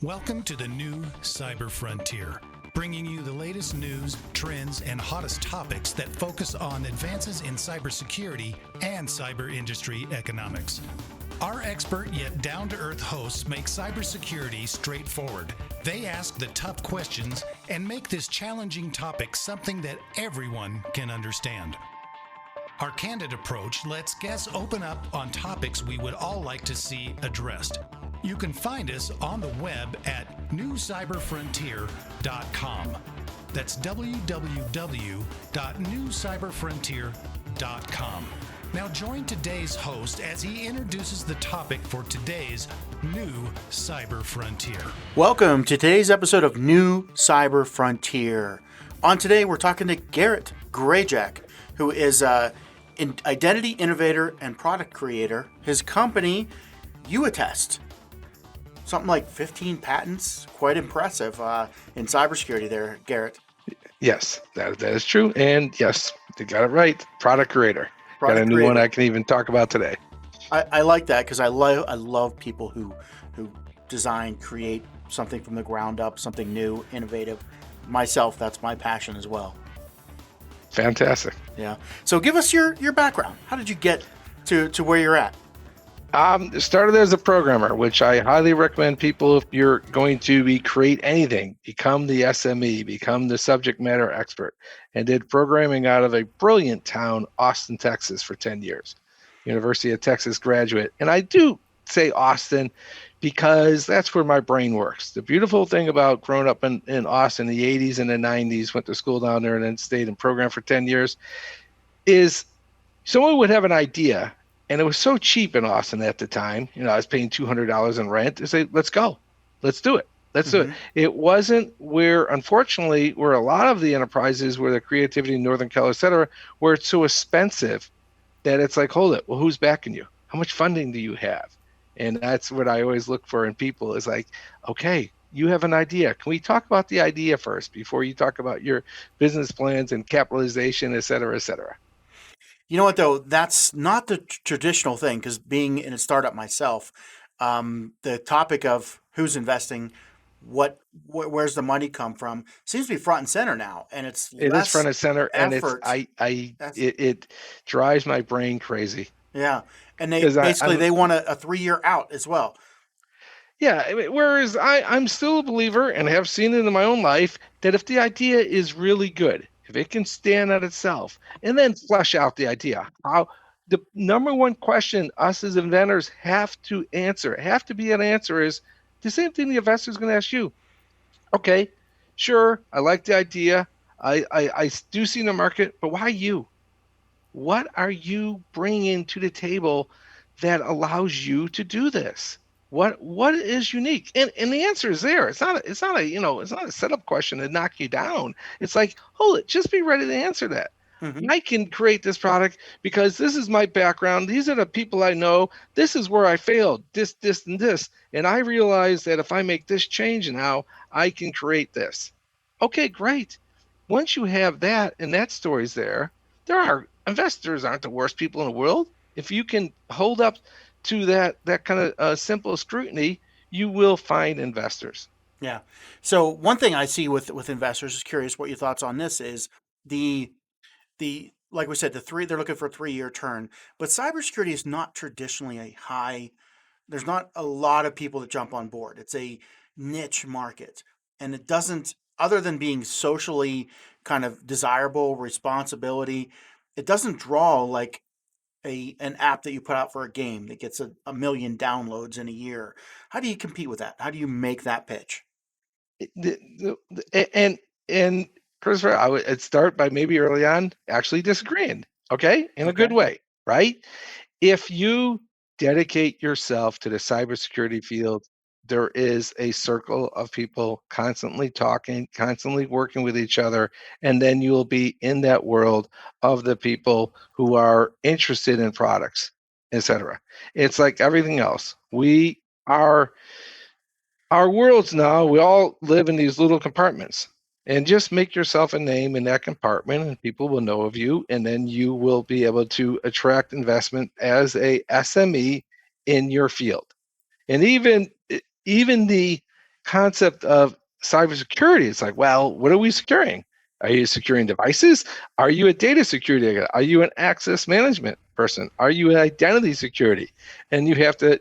Welcome to the new Cyber Frontier, bringing you the latest news, trends, and hottest topics that focus on advances in cybersecurity and cyber industry economics. Our expert yet down-to-earth hosts make cybersecurity straightforward. They ask the tough questions and make this challenging topic something that everyone can understand. Our candid approach lets guests open up on topics we would all like to see addressed. You can find us on the web at newcyberfrontier.com. That's www.newcyberfrontier.com. Now join today's host as he introduces the topic for today's New Cyber Frontier. Welcome to today's episode of New Cyber Frontier. On today, we're talking to Garret Grajek, who is an identity innovator and product creator. His company, Untitled, something like 15 patents, quite impressive in cybersecurity there, Garret. Yes, that is true. And yes, you got it right. Product creator. Got a new one I can even talk about today. I like that because I love people who design, create something from the ground up, something new, innovative. Myself, that's my passion as well. Fantastic. Yeah. So give us your background. How did you get to where you're at? Started as a programmer, which I highly recommend people if you're going to create anything, become the SME, become the subject matter expert, and did programming out of a brilliant town, Austin, Texas, for 10 years. University of Texas graduate. And I do say Austin because that's where my brain works. The beautiful thing about growing up in Austin in the 80s and the 90s, went to school down there and then stayed and programmed for 10 years, is someone would have an idea. And it was so cheap in Austin at the time. You know, I was paying $200 in rent. They say, let's go. Let's do it. Let's do it. It wasn't unfortunately, where a lot of the enterprises, where the creativity in Northern California, et cetera, where it's so expensive that it's like, hold it. Well, who's backing you? How much funding do you have? And that's what I always look for in people is like, okay, you have an idea. Can we talk about the idea first before you talk about your business plans and capitalization, et cetera, et cetera? You know what, though? That's not the traditional thing, because being in a startup myself, the topic of who's investing, where's the money come from, seems to be front and center now, and it is front and center, effort. and it drives my brain crazy. Yeah, and they want a 3-year out as well. Yeah, whereas I'm still a believer and have seen it in my own life that if the idea is really good, if it can stand on itself, and then flesh out the idea. The number one question us as inventors have to be an answer is the same thing the investor is going to ask you. Okay, sure, I like the idea. I do see the market, but why you? What are you bringing to the table that allows you to do this? What is unique? And the answer is there. It's not a setup question to knock you down. It's like, hold it, just be ready to answer that. I can create this product because this is my background. These are the people I know. This is where I failed, this, and this. And I realize that if I make this change now, I can create this. Okay, great. Once you have that and that story's there are investors aren't the worst people in the world. If you can hold up to that kind of simple scrutiny, you will find investors. Yeah. So one thing I see with investors, is curious what your thoughts on this is the like we said, they're looking for a 3-year turn, but cybersecurity is not traditionally there's not a lot of people that jump on board. It's a niche market, and it doesn't, other than being socially kind of desirable, responsibility, it doesn't draw like an app that you put out for a game that gets a million downloads in a year. How do you compete with that? How do you make that pitch? And Christopher, I'd start by maybe early on actually disagreeing, okay? In a good way, right? If you dedicate yourself to the cybersecurity field, there is a circle of people constantly talking, constantly working with each other, and then you will be in that world of the people who are interested in products, etc. It's like everything else. Our worlds now, we all live in these little compartments, and just make yourself a name in that compartment and people will know of you, and then you will be able to attract investment as a SME in your field. And even the concept of cybersecurity. It's like, well, what are we securing? Are you securing devices? Are you a data security guy? Are you an access management person? Are you an identity security? And you have to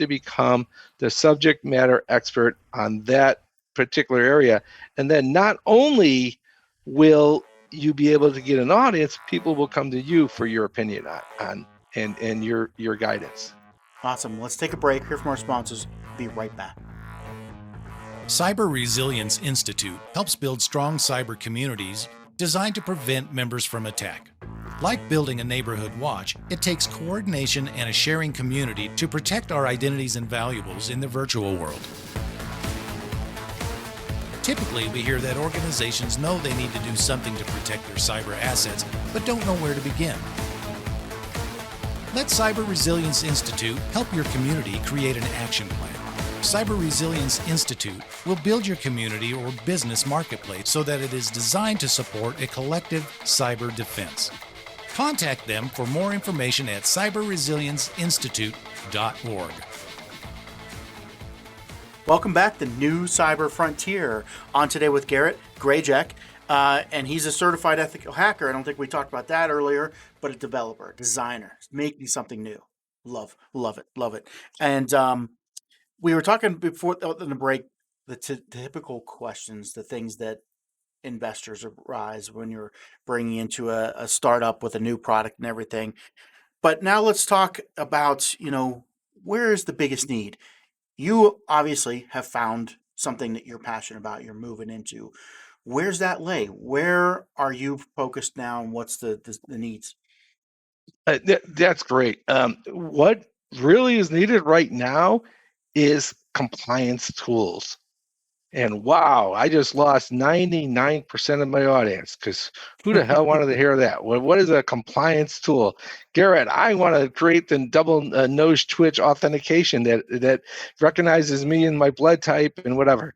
become the subject matter expert on that particular area. And then not only will you be able to get an audience, people will come to you for your opinion on and your guidance. Awesome. Let's take a break, hear from our sponsors. Be right back. Cyber Resilience Institute helps build strong cyber communities designed to prevent members from attack. Like building a neighborhood watch, it takes coordination and a sharing community to protect our identities and valuables in the virtual world. Typically, we hear that organizations know they need to do something to protect their cyber assets, but don't know where to begin. Let Cyber Resilience Institute help your community create an action plan. Cyber Resilience Institute will build your community or business marketplace so that it is designed to support a collective cyber defense. Contact them for more information at cyberresilienceinstitute.org. Welcome back to New Cyber Frontier. On today with Garret Grajek, and he's a certified ethical hacker. I don't think we talked about that earlier, but a developer, designer, making something new. Love it. And we were talking before in the break, the typical questions, the things that investors arise when you're bringing into a startup with a new product and everything. But now let's talk about, where is the biggest need? You obviously have found something that you're passionate about, you're moving into. Where's that lay? Where are you focused now, and what's the needs? That's great. What really is needed right now is compliance tools. And wow, I just lost 99% of my audience because who the hell wanted to hear that? What is a compliance tool? Garrett, I want to create the double nose twitch authentication that recognizes me and my blood type and whatever.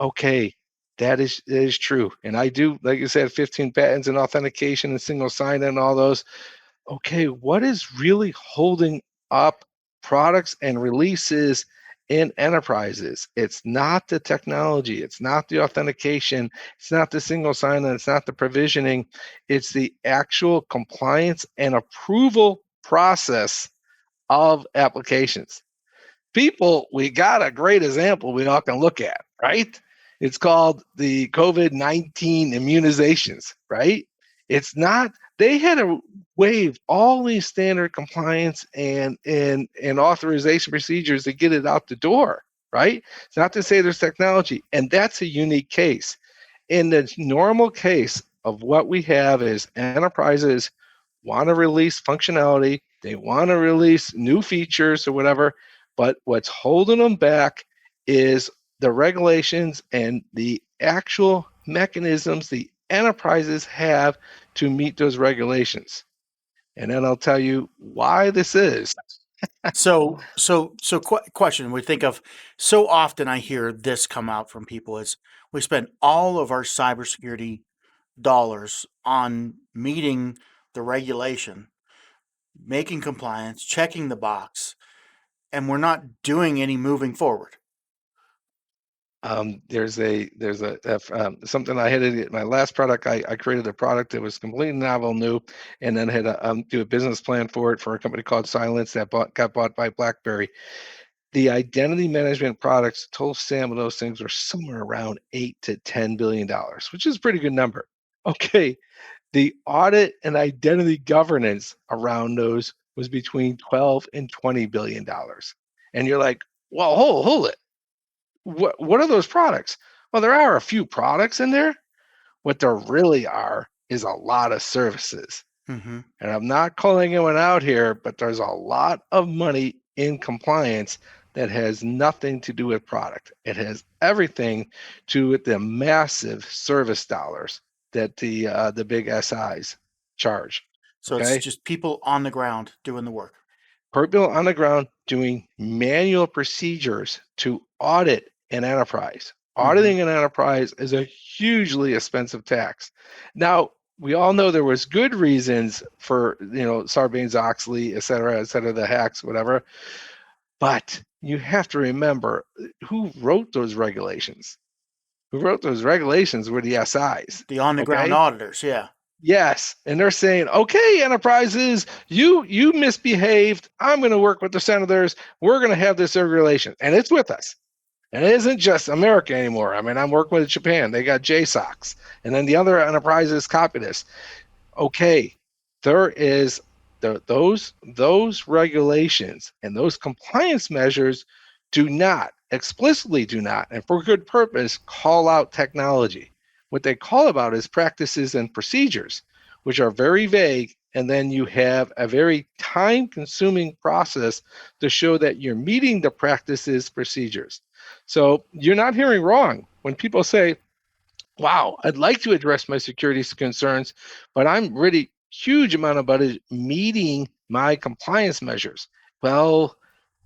Okay, that is true. And I do, like you said, 15 patents in authentication and single sign and all those. Okay, what is really holding up products and releases in enterprises? It's not the technology, it's not the authentication, it's not the single sign-on, it's not the provisioning, it's the actual compliance and approval process of applications. People, we got a great example we all can look at, right? It's called the COVID-19 immunizations, right? It's not, they had to waive all these standard compliance and authorization procedures to get it out the door, right? It's not to say there's technology, and that's a unique case. In the normal case of what we have is enterprises want to release functionality, they want to release new features or whatever, but what's holding them back is the regulations and the actual mechanisms the enterprises have to meet those regulations. And then I'll tell you why this is. Question we think of so often, I hear this come out from people is we spend all of our cybersecurity dollars on meeting the regulation, making compliance, checking the box, and we're not doing any moving forward. There's something I had to my last product. I created a product that was completely novel, new, and then had to do a business plan for it for a company called Silence that got bought by BlackBerry. The identity management products, total SAM of those things were somewhere around $8 to $10 billion, which is a pretty good number. Okay, the audit and identity governance around those was between 12 and $20 billion, and you're like, well, hold it. What are those products? Well, there are a few products in there. What there really are is a lot of services. Mm-hmm. And I'm not calling anyone out here, but there's a lot of money in compliance that has nothing to do with product. It has everything to do with the massive service dollars that the big SIs charge. So okay? It's just people on the ground doing the work. People on the ground doing manual procedures to audit an enterprise. Auditing an enterprise is a hugely expensive tax. Now, we all know there was good reasons for, Sarbanes-Oxley, et cetera, the hacks, whatever. But you have to remember who wrote those regulations. Who wrote those regulations were the SIs. The on-the-ground Okay? auditors, yeah. Yes, and they're saying, okay, enterprises, you misbehaved. I'm going to work with the senators. We're going to have this regulation, and it's with us. And it isn't just America anymore. I mean, I'm working with Japan. They got JSOX, and then the other enterprises copy this. Okay, there is those regulations and those compliance measures explicitly do not, and for good purpose, call out technology. What they call about is practices and procedures, which are very vague, and then you have a very time-consuming process to show that you're meeting the practices procedures. So you're not hearing wrong when people say, wow, I'd like to address my security concerns, but I'm really huge amount about it meeting my compliance measures. Well,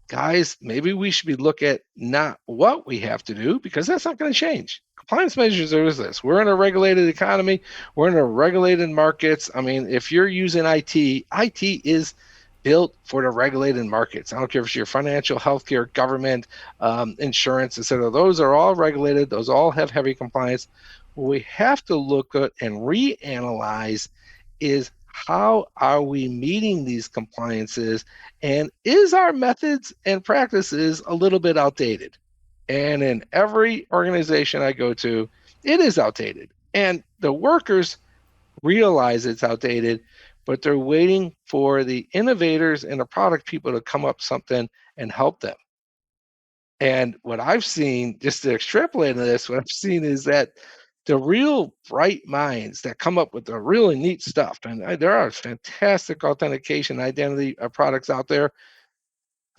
guys, maybe we should be look at not what we have to do, because that's not going to change. Compliance measures are this. We're in a regulated economy. We're in a regulated markets. I mean, if you're using IT is built for the regulated markets. I don't care if it's your financial, healthcare, government, insurance, etc. Those are all regulated. Those all have heavy compliance. What we have to look at and reanalyze is how are we meeting these compliances, and is our methods and practices a little bit outdated? And in every organization I go to, it is outdated. And the workers realize it's outdated, but they're waiting for the innovators and the product people to come up with something and help them. And what I've seen, just to extrapolate on this, what I've seen is that the real bright minds that come up with the really neat stuff, and there are fantastic authentication identity products out there,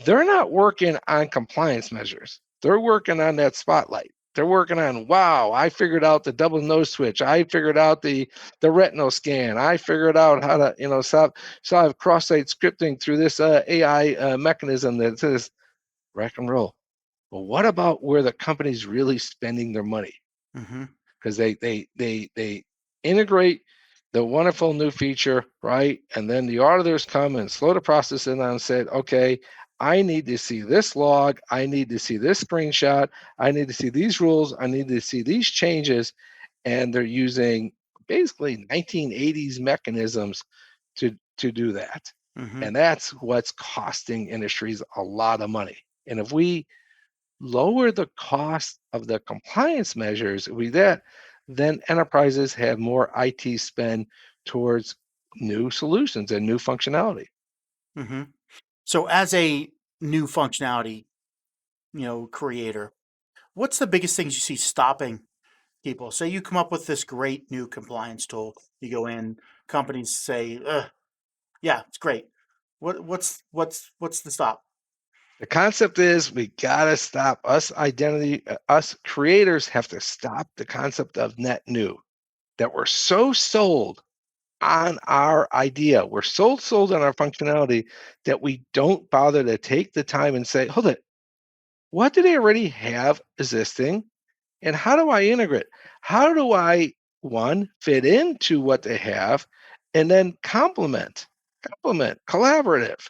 they're not working on compliance measures. They're working on that spotlight. They're working on, wow, I figured out the double nose switch. I figured out the retinal scan. I figured out how to, solve cross-site scripting through this AI mechanism that says rock and roll. Well, what about where the company's really spending their money? Because they integrate the wonderful new feature, right? And then the auditors come and slow the process in and said, okay, I need to see this log. I need to see this screenshot. I need to see these rules. I need to see these changes. And they're using basically 1980s mechanisms to do that. And that's what's costing industries a lot of money. And if we lower the cost of the compliance measures, then enterprises have more IT spend towards new solutions and new functionality. So as a new functionality, creator, what's the biggest things you see stopping people? Say you come up with this great new compliance tool, you go in, companies say, yeah, it's great. What's the stop? The concept is we gotta stop us creators have to stop the concept of net new, that we're so sold on our idea. We're so sold on our functionality that we don't bother to take the time and say, hold it, what do they already have existing? And how do I integrate? How do I, one, fit into what they have, and then complement, collaborative,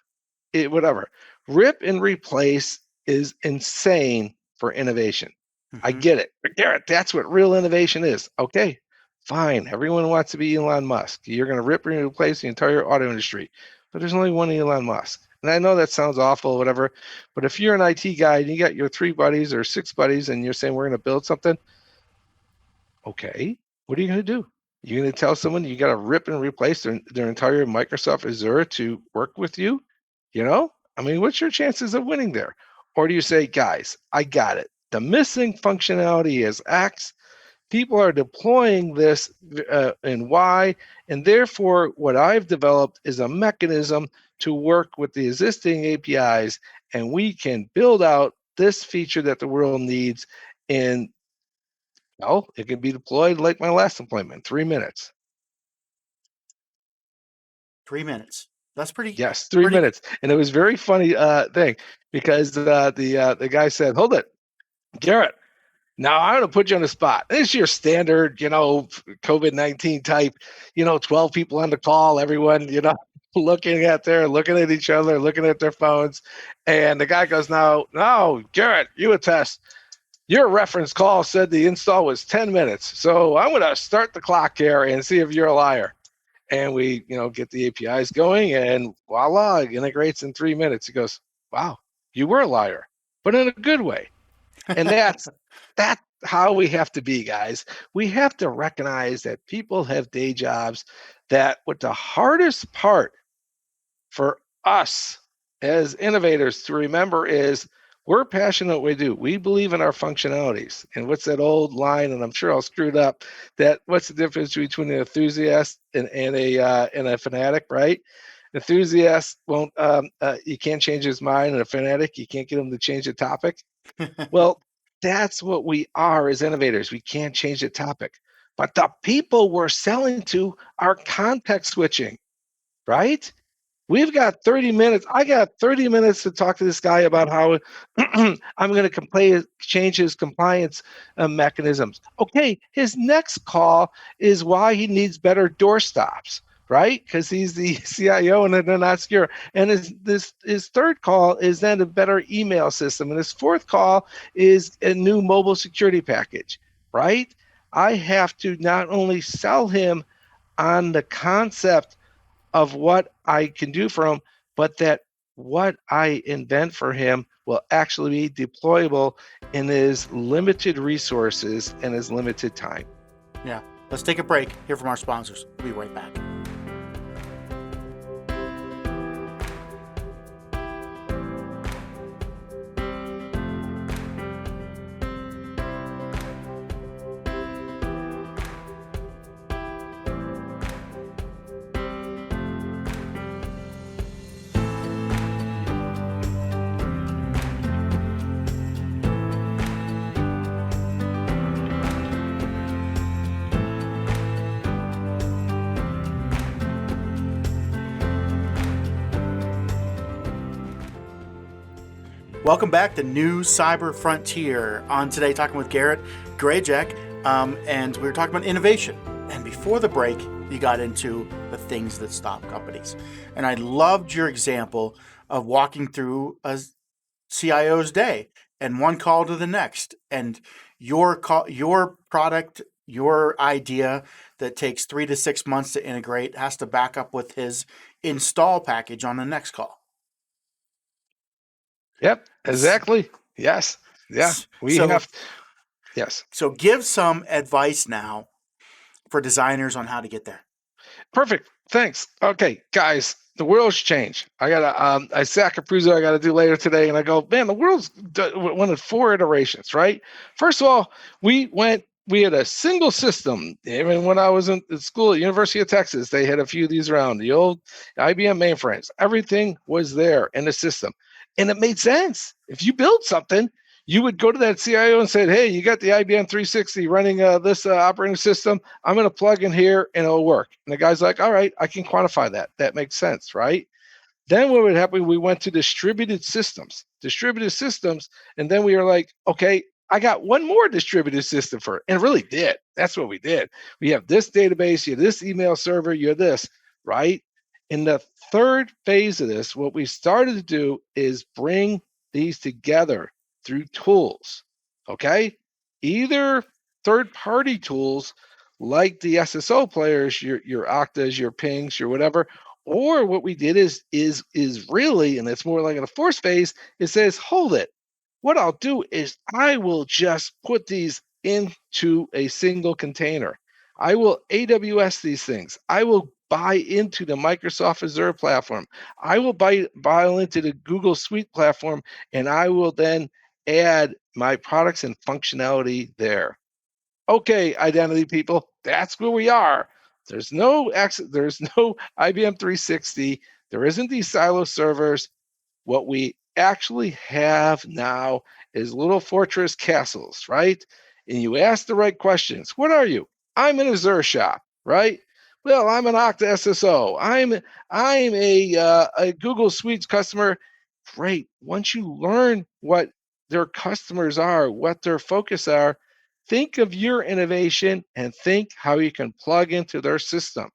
whatever. Rip and replace is insane for innovation. I get it. But Garrett, that's what real innovation is. Okay, fine. Everyone wants to be Elon Musk. You're going to rip and replace the entire auto industry. But there's only one Elon Musk. And I know that sounds awful, whatever. But if you're an IT guy and you got your 3 buddies or 6 buddies and you're saying we're going to build something, okay, what are you going to do? You're going to tell someone you got to rip and replace their entire Microsoft Azure to work with you? I mean, what's your chances of winning there? Or do you say, guys, I got it. The missing functionality is X. People are deploying this in Y, and therefore what I've developed is a mechanism to work with the existing APIs, and we can build out this feature that the world needs in, it can be deployed like my last deployment, 3 minutes. 3 minutes. That's pretty. Yes, 3 minutes. And it was very funny thing, because the guy said, hold it, Garrett, now I'm going to put you on the spot. This is your standard, COVID-19 type, 12 people on the call, everyone, looking at each other, looking at their phones. And the guy goes, no, Garrett, you attest. Your reference call said the install was 10 minutes. So I'm going to start the clock here and see if you're a liar. And we, get the APIs going, and voila, it integrates in 3 minutes. He goes, wow, you were a liar, but in a good way. And that's how we have to be, guys. We have to recognize that people have day jobs, that what the hardest part for us as innovators to remember is we're passionate what we do. We believe in our functionalities. And what's that old line, and I'm sure I'll screw it up, that what's the difference between an enthusiast and a fanatic, right? Enthusiast won't, you can't change his mind, and a fanatic, you can't get him to change the topic. Well, that's what we are as innovators. We can't change the topic. But the people we're selling to are context switching, right? We've got 30 minutes. I got 30 minutes to talk to this guy about how I'm going to change his compliance mechanisms. Okay, his next call is why he needs better door stops, right? Because he's the CIO and they're not secure. And his third call is then a better email system. And his fourth call is a new mobile security package, right? I have to not only sell him on the concept of what I can do for him, but that what I invent for him will actually be deployable in his limited resources and his limited time. Yeah. Let's take a break, hear from our sponsors. We'll be right back. Welcome back to New Cyber Frontier. On today, talking with Garret Grajek, and we were talking about innovation. And before the break, you got into the things that stop companies. And I loved your example of walking through a CIO's day and one call to the next, and your product, your idea that takes 3 to 6 months to integrate has to back up with his install package on the next call. Yep, exactly. Yes. Yeah. Yes. So give some advice now for designers on how to get there. Perfect. Thanks. Okay, guys, the world's changed. I got a SAC Capruzo I got to do later today. And I go, man, the world's one of 4 iterations, right? First of all, we had a single system. Even when I was in school at University of Texas, they had a few of these around, the old IBM mainframes. Everything was there in the system. And it made sense. If you build something, you would go to that CIO and say, hey, you got the IBM 360 running this operating system. I'm going to plug in here and it'll work. And the guy's like, all right, I can quantify that. That makes sense, right? Then what would happen, we went to distributed systems. And then we were like, okay, I got one more distributed system for it. And it really did. That's what we did. We have this database, you have this email server, you have this, right? In the third phase of this, what we started to do is bring these together through tools, okay? Either third-party tools like the SSO players, your Oktas, your Pings, your whatever, or what we did is really, and it's more like in the fourth phase, it says, hold it. What I'll do is I will just put these into a single container. I will AWS these things. I will buy into the Microsoft Azure platform. I will buy into the Google Suite platform, and I will then add my products and functionality there. Okay, identity people, that's where we are. There's no IBM 360. There isn't these silo servers. What we actually have now is little fortress castles, right? And you ask the right questions. What are you? I'm an Azure shop, right? Well, I'm an Okta SSO. I'm a Google Suites customer. Great. Once you learn what their customers are, what their focus are, think of your innovation and think how you can plug into their system.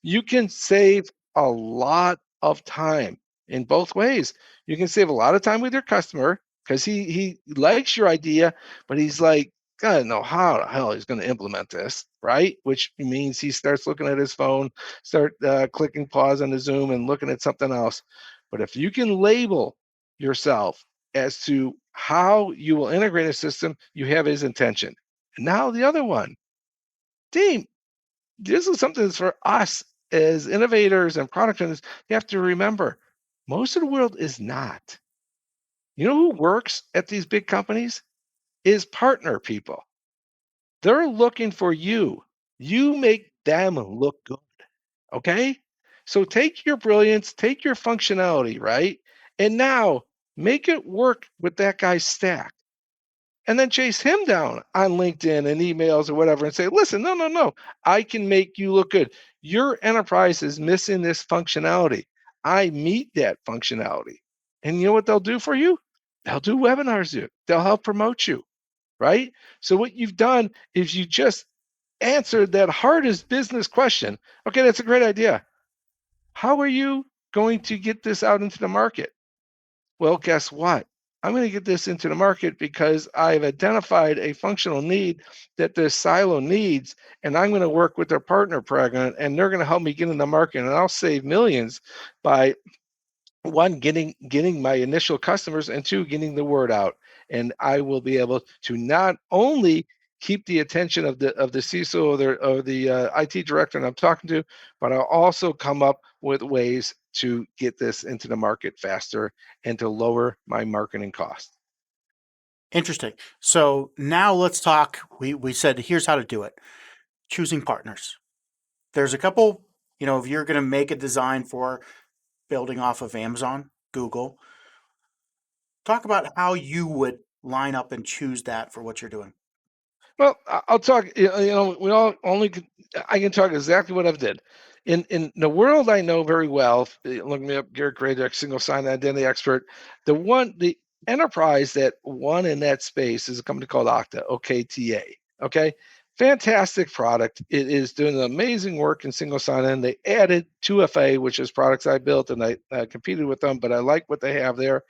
You can save a lot of time in both ways. You can save a lot of time with your customer because he likes your idea, but he's like, gotta know how the hell he's going to implement this, right? Which means he starts looking at his phone, start clicking pause on the Zoom and looking at something else. But if you can label yourself as to how you will integrate a system, you have his intention. And now the other one, team, this is something that's for us as innovators and product owners. You have to remember, most of the world is not. You know who works at these big companies? Is partner people. They're looking for you. You make them look good. Okay? So take your brilliance, take your functionality, right? And now make it work with that guy's stack. And then chase him down on LinkedIn and emails or whatever and say, listen, no, I can make you look good. Your enterprise is missing this functionality. I meet that functionality. And you know what they'll do for you? They'll do webinars. They'll help promote you, right? So what you've done is you just answered that hardest business question. Okay, that's a great idea. How are you going to get this out into the market? Well, guess what? I'm going to get this into the market because I've identified a functional need that this silo needs, and I'm going to work with their partner program, and they're going to help me get in the market, and I'll save millions by one, getting my initial customers, and two, getting the word out. And I will be able to not only keep the attention of the CISO or the IT director that I'm talking to, but I'll also come up with ways to get this into the market faster and to lower my marketing cost. Interesting. So now let's talk. We said here's how to do it. Choosing partners. There's a couple, if you're going to make a design for building off of Amazon, Google, talk about how you would line up and choose that for what you're doing. Well, I'll talk. We all only. I can talk exactly what I've did. In the world I know very well. Look me up, Garret Greyjack, single sign identity expert. The enterprise that won in that space is a company called Okta, OKTA. Okay, fantastic product. It is doing amazing work in single sign-on. They added 2FA, which is products I built, and I competed with them, but I like what they have there.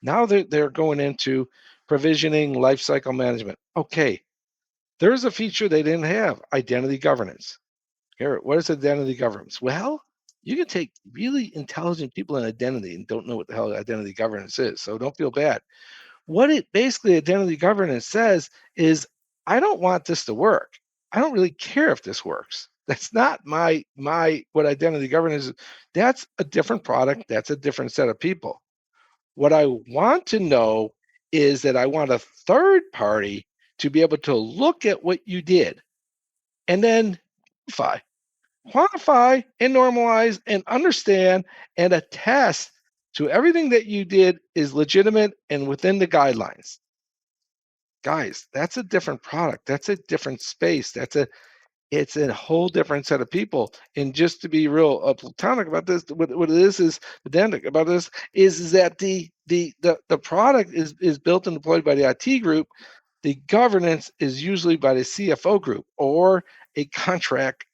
Now they're going into provisioning, lifecycle management. Okay. There's a feature they didn't have, identity governance. Garrett, what is identity governance? Well, you can take really intelligent people in identity and don't know what the hell identity governance is, so don't feel bad. What it basically identity governance says is, I don't want this to work. I don't really care if this works. That's not my what identity governance is. That's a different product. That's a different set of people. What I want to know is that I want a third party to be able to look at what you did and then quantify and normalize and understand and attest to everything that you did is legitimate and within the guidelines. Guys, that's a different product. That's a different space. It's a whole different set of people. And just to be real platonic about this, what it is pedantic about this is that the product is built and deployed by the IT group. The governance is usually by the CFO group or a contract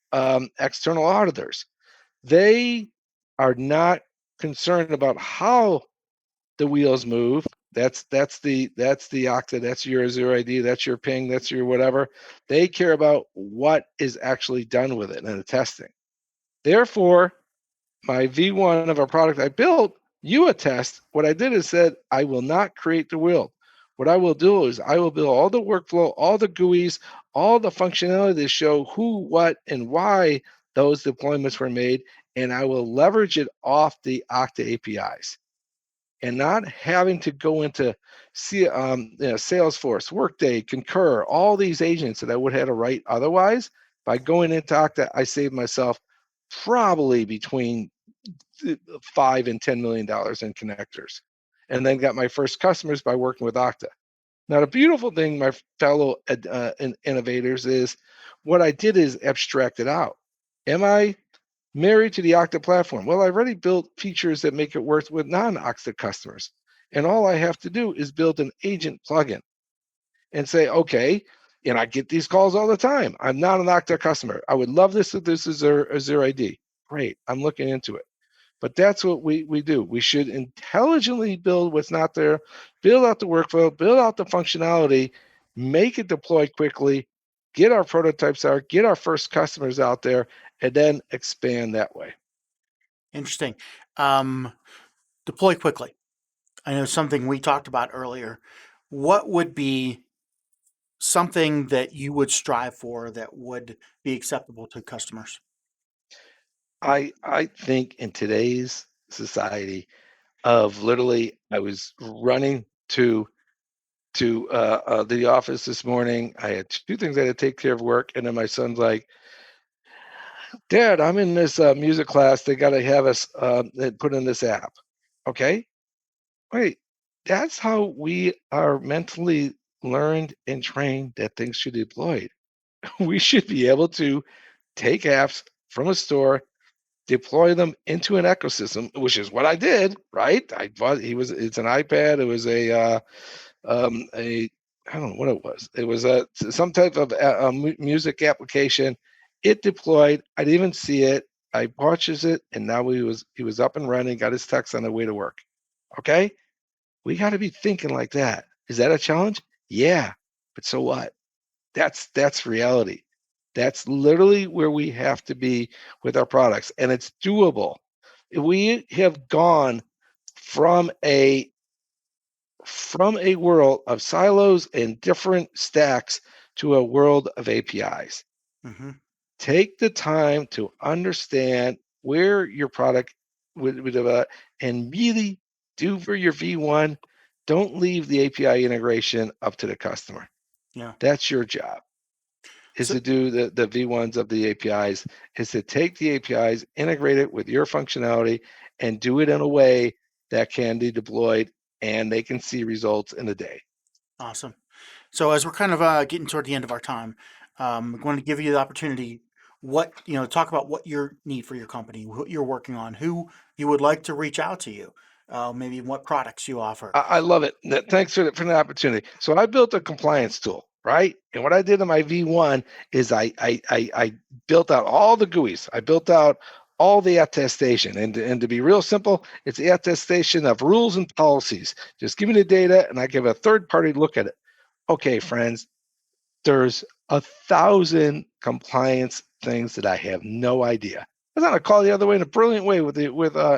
external auditors. They are not concerned about how the wheels move. That's the Okta, that's your Azure ID, that's your ping, that's your whatever. They care about what is actually done with it and the testing. Therefore, my V1 of a product I built, you attest. What I did is said, I will not create the wheel. What I will do is I will build all the workflow, all the GUIs, all the functionality to show who, what, and why those deployments were made, and I will leverage it off the Okta APIs. And not having to go into Salesforce, Workday, Concur, all these agents that I would have to write otherwise. By going into Okta, I saved myself probably between $5 and $10 million in connectors, and then got my first customers by working with Okta. Now, the beautiful thing, my fellow innovators, is what I did is abstract it out. Am I married to the Okta platform? Well, I already built features that make it work with non-Okta customers. And all I have to do is build an agent plugin and say, okay, and I get these calls all the time. I'm not an Okta customer. I would love this if this is Azure ID. Great, I'm looking into it. But that's what we do. We should intelligently build what's not there, build out the workflow, build out the functionality, make it deploy quickly, get our prototypes out, get our first customers out there, and then expand that way. Interesting. Deploy quickly. I know something we talked about earlier. What would be something that you would strive for that would be acceptable to customers? I think in today's society of literally, I was running to the office this morning. I had two things I had to take care of work, and then my son's like, "Dad, I'm in this music class. They got to have us put in this app." Okay, wait, that's how we are mentally learned and trained that things should be deployed. We should be able to take apps from a store, deploy them into an ecosystem, which is what I did, right? I bought it's an iPad, it was a I don't know what it was. It was some type of music application. It deployed. I didn't even see it. I purchased it, and now he was up and running, got his text on the way to work. Okay? We got to be thinking like that. Is that a challenge? Yeah. But so what? That's reality. That's literally where we have to be with our products, and it's doable. We have gone from a world of silos and different stacks to a world of APIs. Mm-hmm. Take the time to understand where your product would and really do for your V1. Don't leave the API integration up to the customer. Yeah. That's your job. Is to do the V1s of the APIs, is to take the APIs, integrate it with your functionality, and do it in a way that can be deployed and they can see results in a day. Awesome. So as we're kind of getting toward the end of our time, I'm going to give you the opportunity, talk about what your need for your company, what you're working on, who you would like to reach out to you, maybe what products you offer. I love it. Thanks for the opportunity. So I built a compliance tool, right? And what I did in my V1 is I built out all the GUIs. I built out all the attestation. And to be real simple, it's the attestation of rules and policies. Just give me the data and I give a third party look at it. Okay, friends, there's 1,000 compliance things that I have no idea. I was on a call the other way in a brilliant way with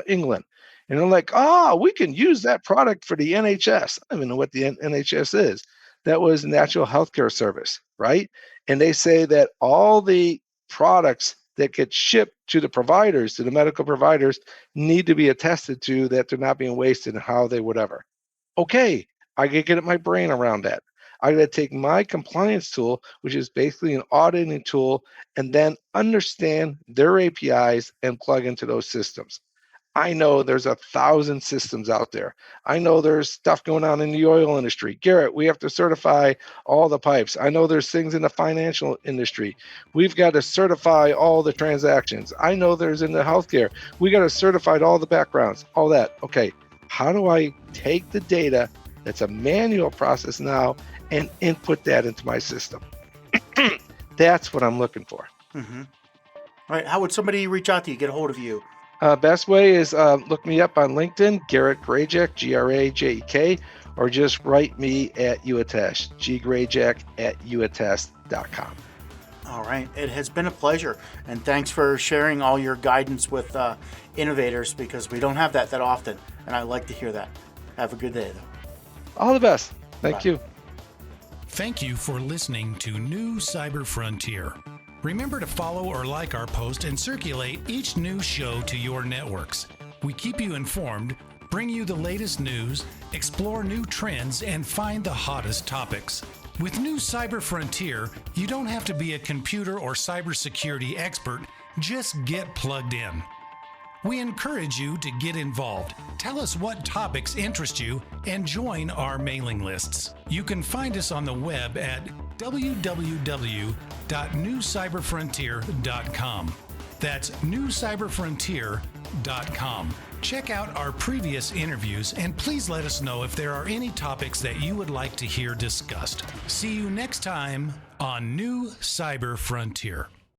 England. And I'm like, we can use that product for the NHS. I don't even know what the NHS is. That was Natural Healthcare Service, right? And they say that all the products that get shipped to the providers, to the medical providers, need to be attested to that they're not being wasted and how they whatever. Okay, I can get my brain around that. I got to take my compliance tool, which is basically an auditing tool, and then understand their APIs and plug into those systems. I know there's 1,000 systems out there. I know there's stuff going on in the oil industry. Garrett, we have to certify all the pipes. I know there's things in the financial industry. We've got to certify all the transactions. I know there's in the healthcare. We got to certify all the backgrounds, all that. Okay, how do I take the data that's a manual process now and input that into my system? That's what I'm looking for. Mm-hmm. All right, how would somebody reach out to you, get a hold of you? Best way is look me up on LinkedIn, Garret Grajek, Grajek, or just write me at Uattest, ggrajek@uattest.com. All right. It has been a pleasure. And thanks for sharing all your guidance with innovators, because we don't have that often. And I like to hear that. Have a good day, though. All the best. Thank you. Thank you for listening to New Cyber Frontier. Remember to follow or like our post and circulate each new show to your networks. We keep you informed, bring you the latest news, explore new trends, and find the hottest topics. With New Cyber Frontier, you don't have to be a computer or cybersecurity expert, just get plugged in. We encourage you to get involved. Tell us what topics interest you and join our mailing lists. You can find us on the web at www.newcyberfrontier.com. That's newcyberfrontier.com. Check out our previous interviews and please let us know if there are any topics that you would like to hear discussed. See you next time on New Cyber Frontier.